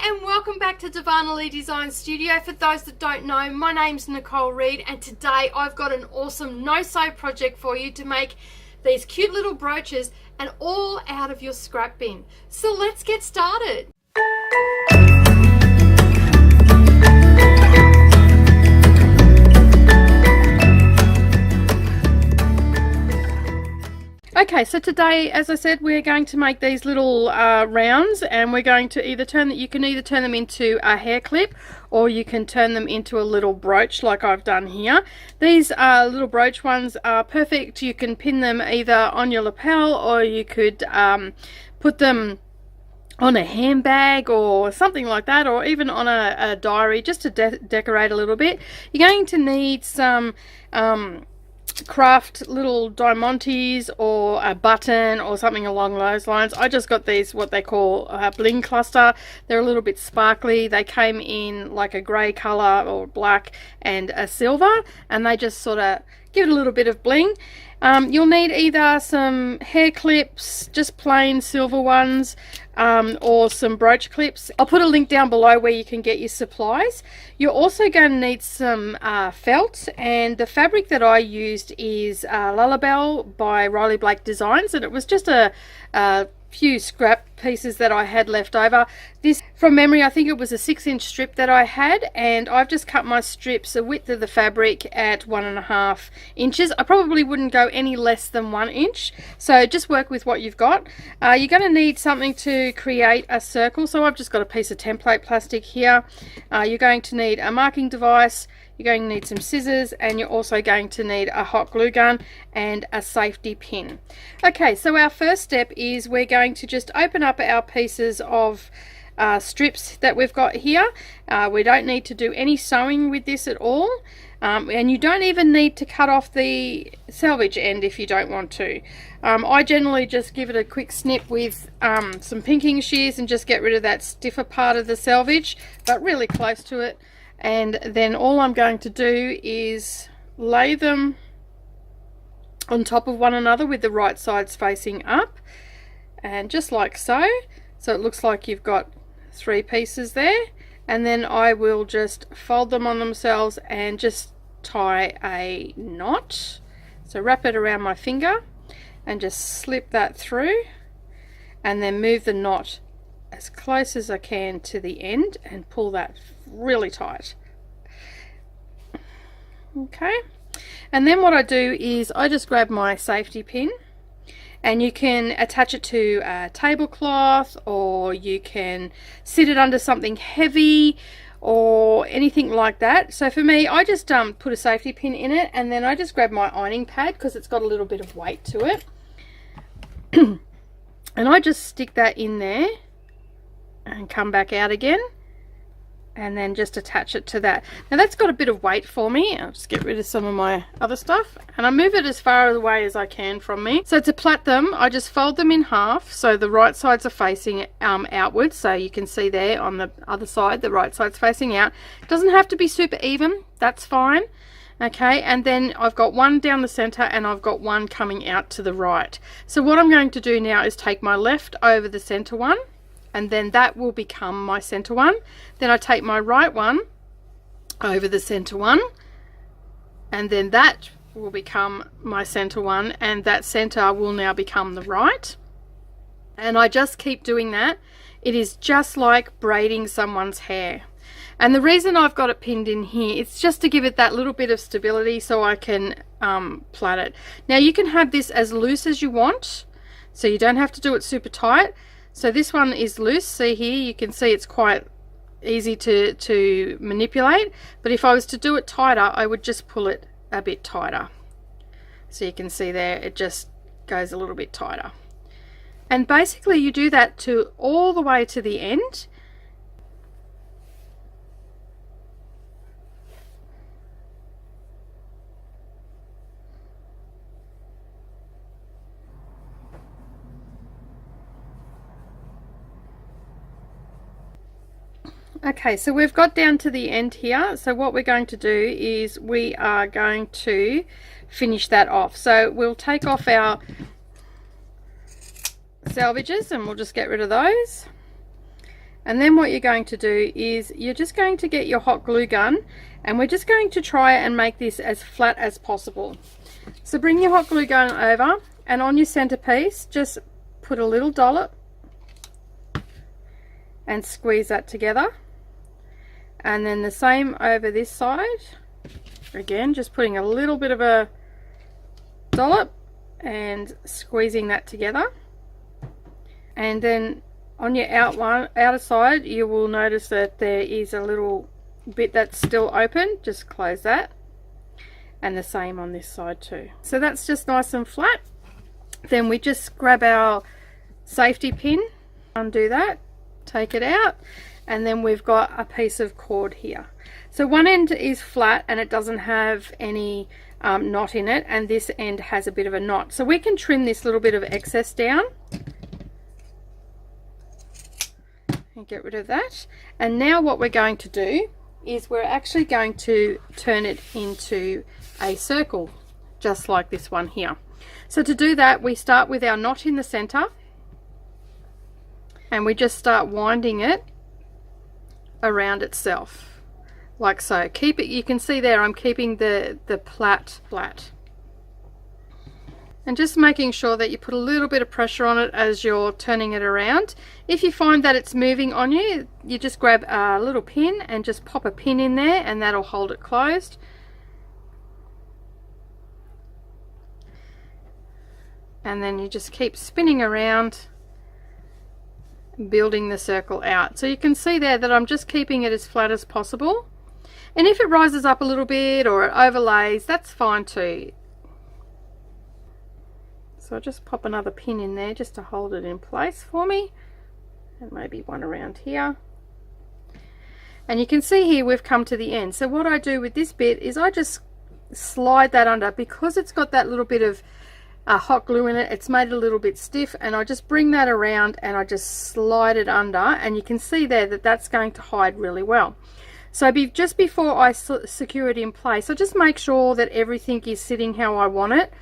and welcome back to Darvanalee Designs Studio. For those that don't know, my name's Nicole Reed, and today I've got an awesome no-sew project for you to make these cute little brooches, and all out of your scrap bin. So let's get started. Okay, so today, as I said, we're going to make these little rounds, and we're going to either you can either turn them into a hair clip, or you can turn them into a little brooch like I've done here. These little brooch ones are perfect. You can pin them either on your lapel, or you could put them on a handbag or something like that, or even on a diary, just to decorate a little bit. You're going to need some craft little diamantes or a button or something along those lines. I just got these, what they call a bling cluster. They're a little bit sparkly. They came in like a grey colour or black and a silver, and they just sort of give it a little bit of bling. You'll need either some hair clips, just plain silver ones, or some brooch clips. I'll put a link down below where you can get your supplies. You're also going to need some felt, and the fabric that I used is Lullabelle by Riley Blake Designs, and it was just a few scrap pieces that I had left over. This, from memory, I think it was a 6-inch strip that I had, and I've just cut my strips the width of the fabric at 1.5 inches. I probably wouldn't go any less than 1 inch, so just work with what you've got. You're going to need something to create a circle, so I've just got a piece of template plastic here. You're going to need a marking device, you're going to need some scissors, and you're also going to need a hot glue gun and a safety pin. Okay, so our first step is we're going to just open up our pieces of strips that we've got here. We don't need to do any sewing with this at all, and you don't even need to cut off the selvage end if you don't want to. I generally just give it a quick snip with some pinking shears and just get rid of that stiffer part of the selvage, but really close to it. And then all I'm going to do is lay them on top of one another with the right sides facing up, and just like so. So it looks like you've got 3 pieces there, and then I will just fold them on themselves and just tie a knot. So wrap it around my finger and just slip that through, and then move the knot as close as I can to the end and pull that really tight. Okay, and then what I do is I just grab my safety pin, and you can attach it to a tablecloth, or you can sit it under something heavy or anything like that. So for me, I just put a safety pin in it, and then I just grab my ironing pad because it's got a little bit of weight to it and I just stick that in there and come back out again, and then just attach it to that. Now that's got a bit of weight for me. I'll just get rid of some of my other stuff, and I move it as far away as I can from me. So to plait them, I just fold them in half, so the right sides are facing outwards. So you can see there on the other side, the right side's facing out. It doesn't have to be super even, that's fine. Okay, and then I've got one down the center, and I've got one coming out to the right. So what I'm going to do now is take my left over the center one, and then that will become my center one. Then I take my right one over the center one, and then that will become my center one, and that center will now become the right. And I just keep doing that. It is just like braiding someone's hair. And the reason I've got it pinned in here, it's just to give it that little bit of stability so I can plait it. Now you can have this as loose as you want, so you don't have to do it super tight. So this one is loose. See here, you can see it's quite easy to manipulate, but if I was to do it tighter, I would just pull it a bit tighter. So you can see there, it just goes a little bit tighter. And basically you do that to all the way to the end. Okay, so we've got down to the end here. So what we're going to do is we are going to finish that off. So we'll take off our salvages and we'll just get rid of those. And then what you're going to do is you're just going to get your hot glue gun, and we're just going to try and make this as flat as possible. So bring your hot glue gun over, and on your centerpiece just put a little dollop and squeeze that together. And then the same over this side. Again, just putting a little bit of a dollop and squeezing that together. And then on your outer side, you will notice that there is a little bit that's still open. Just close that. And the same on this side too. So that's just nice and flat. Then we just grab our safety pin, undo that, take it out, and then we've got a piece of cord here. So one end is flat and it doesn't have any knot in it, and this end has a bit of a knot. So we can trim this little bit of excess down and get rid of that. And now what we're going to do is we're actually going to turn it into a circle, just like this one here. So to do that, we start with our knot in the center, and we just start winding it around itself, like so. Keep it, you can see there I'm keeping the plait flat. And just making sure that you put a little bit of pressure on it as you're turning it around. If you find that it's moving on you, you just grab a little pin and just pop a pin in there, and that'll hold it closed. And then you just keep spinning around, building the circle out. So you can see there that I'm just keeping it as flat as possible. And if it rises up a little bit or it overlays, that's fine too. So I'll just pop another pin in there just to hold it in place for me, and maybe one around here. And you can see here we've come to the end. So what I do with this bit is I just slide that under, because it's got that little bit of hot glue in it. It's made it a little bit stiff, and I just bring that around and I just slide it under, and you can see there that that's going to hide really well. So just before I secure it in place, I just make sure that everything is sitting how I want it.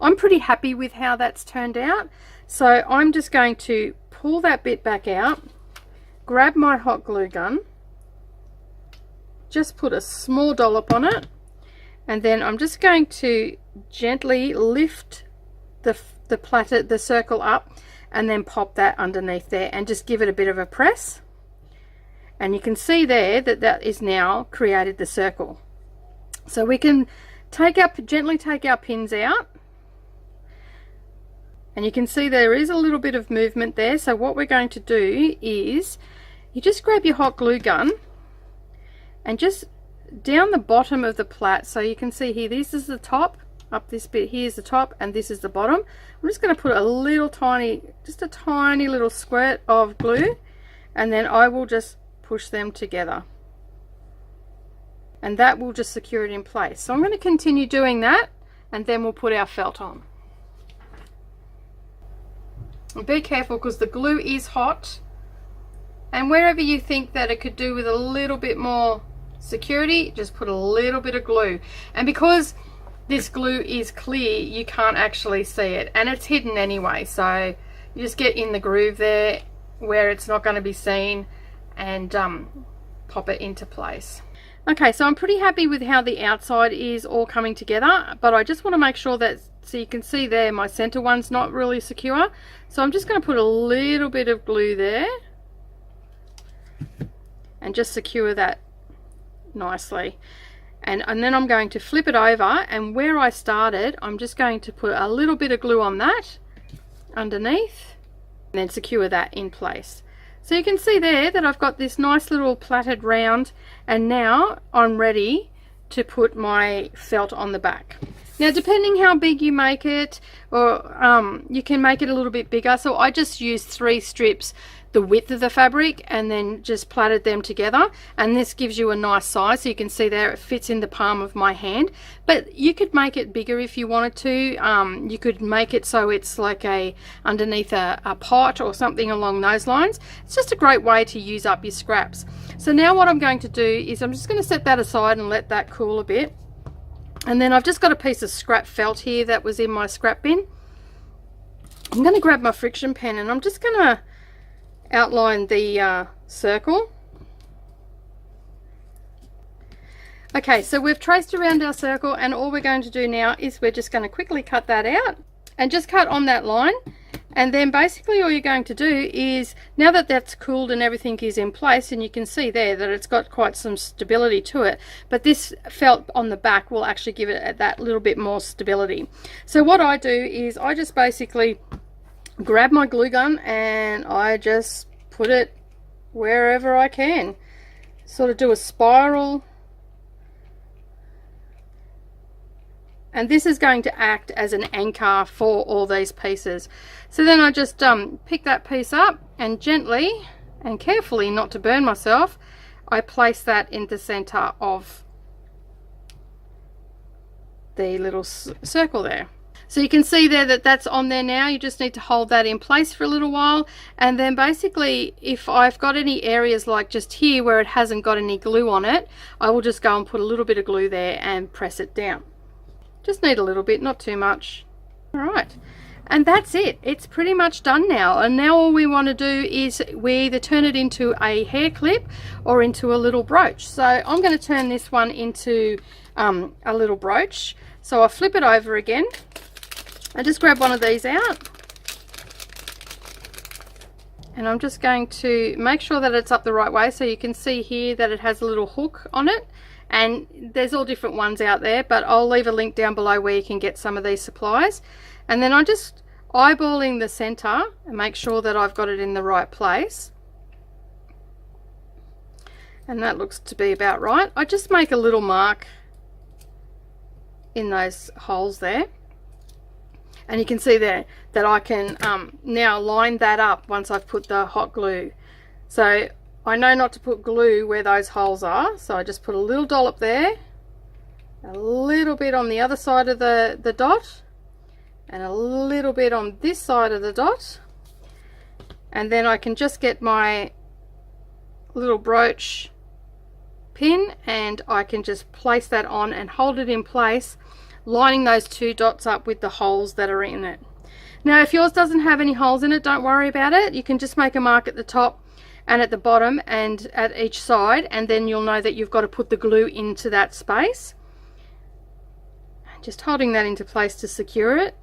I'm pretty happy with how that's turned out. So I'm just going to pull that bit back out, grab my hot glue gun, just put a small dollop on it, and then I'm just going to gently lift the circle up, and then pop that underneath there and just give it a bit of a press. And you can see there that that is now created the circle. So we can gently take our pins out, and you can see there is a little bit of movement there. So what we're going to do is you just grab your hot glue gun and just down the bottom of the plait. So you can see here, this is the top, up this bit here is the top, and this is the bottom. I'm just going to put a little tiny, just a tiny little squirt of glue, and then I will just push them together, and that will just secure it in place. So I'm going to continue doing that, and then we'll put our felt on. And be careful, because the glue is hot, and wherever you think that it could do with a little bit more security, just put a little bit of glue. And because this glue is clear, you can't actually see it, and it's hidden anyway, so you just get in the groove there where it's not going to be seen, and pop it into place. Okay, so I'm pretty happy with how the outside is all coming together, but I just want to make sure that, so you can see there my center one's not really secure, so I'm just going to put a little bit of glue there and just secure that nicely. And then I'm going to flip it over, and where I started, I'm just going to put a little bit of glue on that underneath, and then secure that in place. So you can see there that I've got this nice little plaited round, and now I'm ready to put my felt on the back. Now, depending how big you make it, or you can make it a little bit bigger. So I just used 3 strips the width of the fabric, and then just plaited them together, and this gives you a nice size. So you can see there it fits in the palm of my hand, but you could make it bigger if you wanted to. You could make it so it's like underneath a pot or something along those lines. It's just a great way to use up your scraps. So now what I'm going to do is I'm just going to set that aside and let that cool a bit. And then I've just got a piece of scrap felt here that was in my scrap bin. I'm going to grab my friction pen, and I'm just going to outline the circle. Okay, so we've traced around our circle, and all we're going to do now is we're just going to quickly cut that out and just cut on that line. And then basically all you're going to do is, now that that's cooled and everything is in place, and you can see there that it's got quite some stability to it, but this felt on the back will actually give it that little bit more stability. So what I do is I just basically grab my glue gun and I just put it wherever I can, sort of do a spiral. And this is going to act as an anchor for all these pieces. So then I just pick that piece up and gently and carefully, not to burn myself, I place that in the center of the little circle there. So you can see there that that's on there now. You just need to hold that in place for a little while, and then basically if I've got any areas like just here where it hasn't got any glue on it, I will just go and put a little bit of glue there and press it down. Just need a little bit, not too much. All right, and that's it. It's pretty much done now. And now all we want to do is we either turn it into a hair clip or into a little brooch. So I'm going to turn this one into a little brooch. So I flip it over again. I just grab one of these out. And I'm just going to make sure that it's up the right way. So you can see here that it has a little hook on it. And there's all different ones out there, but I'll leave a link down below where you can get some of these supplies. And then I'm just eyeballing the center and make sure that I've got it in the right place. And that looks to be about right. I just make a little mark in those holes there. And you can see there that I can now line that up once I've put the hot glue. So I know not to put glue where those holes are, so I just put a little dollop there, a little bit on the other side of the dot, and a little bit on this side of the dot, and then I can just get my little brooch pin and I can just place that on and hold it in place, lining those two dots up with the holes that are in it. Now if yours doesn't have any holes in it, don't worry about it. You can just make a mark at the top and at the bottom and at each side, and then you'll know that you've got to put the glue into that space. Just holding that into place to secure it.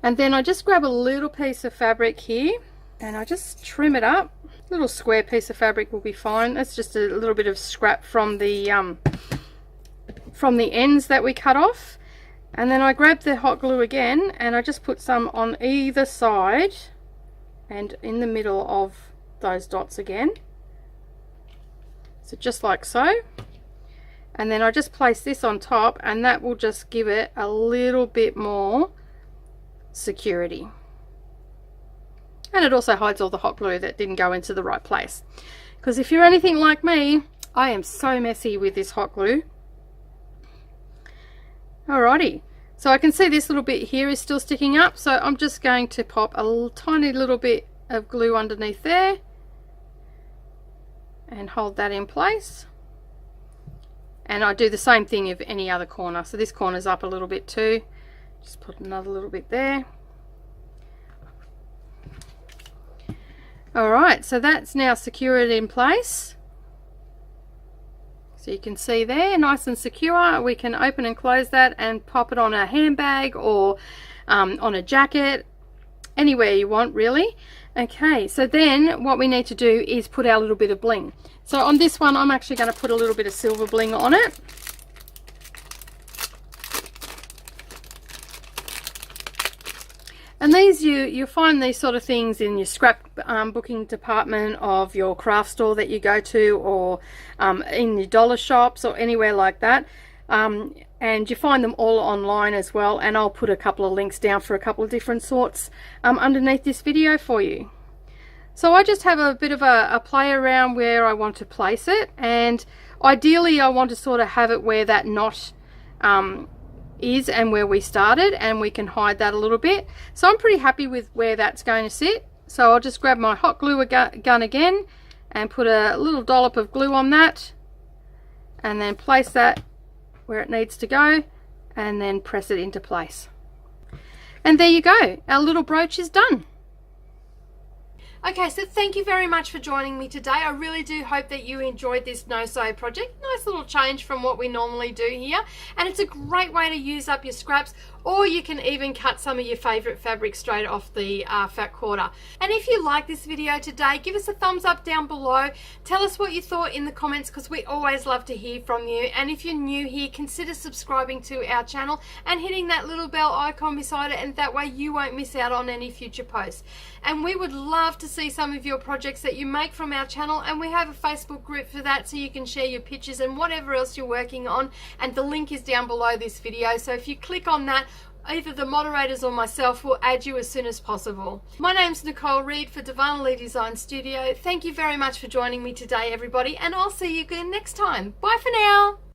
And then I just grab a little piece of fabric here and I just trim it up. A little square piece of fabric will be fine. That's just a little bit of scrap from the ends that we cut off. And then I grab the hot glue again and I just put some on either side and in the middle of those dots again. So just like so. And then I just place this on top and that will just give it a little bit more security. And it also hides all the hot glue that didn't go into the right place. Because if you're anything like me, I am so messy with this hot glue. Alrighty. So I can see this little bit here is still sticking up, so I'm just going to pop a tiny little bit of glue underneath there and hold that in place. And I do the same thing of any other corner. So this corner's up a little bit too. Just put another little bit there. Alright, so that's now secured in place. So you can see there, nice and secure. We can open and close that and pop it on a handbag or on a jacket, anywhere you want really. Okay, so then what we need to do is put our little bit of bling. So on this one I'm actually going to put a little bit of silver bling on it. And these, you'll find these sort of things in your scrap booking department of your craft store that you go to, or in your dollar shops or anywhere like that. And you find them all online as well, and I'll put a couple of links down for a couple of different sorts underneath this video for you. So I just have a bit of a play around where I want to place it, and ideally I want to sort of have it where that knot is and where we started, and we can hide that a little bit. So I'm pretty happy with where that's going to sit. So I'll just grab my hot glue gun again and put a little dollop of glue on that, and then place that where it needs to go, and then press it into place. And there you go, our little brooch is done. Okay, so thank you very much for joining me today. I really do hope that you enjoyed this No Sew project. Nice little change from what we normally do here. And it's a great way to use up your scraps, or you can even cut some of your favourite fabric straight off the fat quarter. And if you like this video today, give us a thumbs up down below. Tell us what you thought in the comments, because we always love to hear from you. And if you're new here, consider subscribing to our channel and hitting that little bell icon beside it, and that way you won't miss out on any future posts. And we would love to see some of your projects that you make from our channel, and we have a Facebook group for that, so you can share your pictures and whatever else you're working on, and the link is down below this video. So if you click on that, either the moderators or myself will add you as soon as possible. My name's Nicole Reid for Darvanalee Designs Studio. Thank you very much for joining me today, everybody, and I'll see you again next time. Bye for now.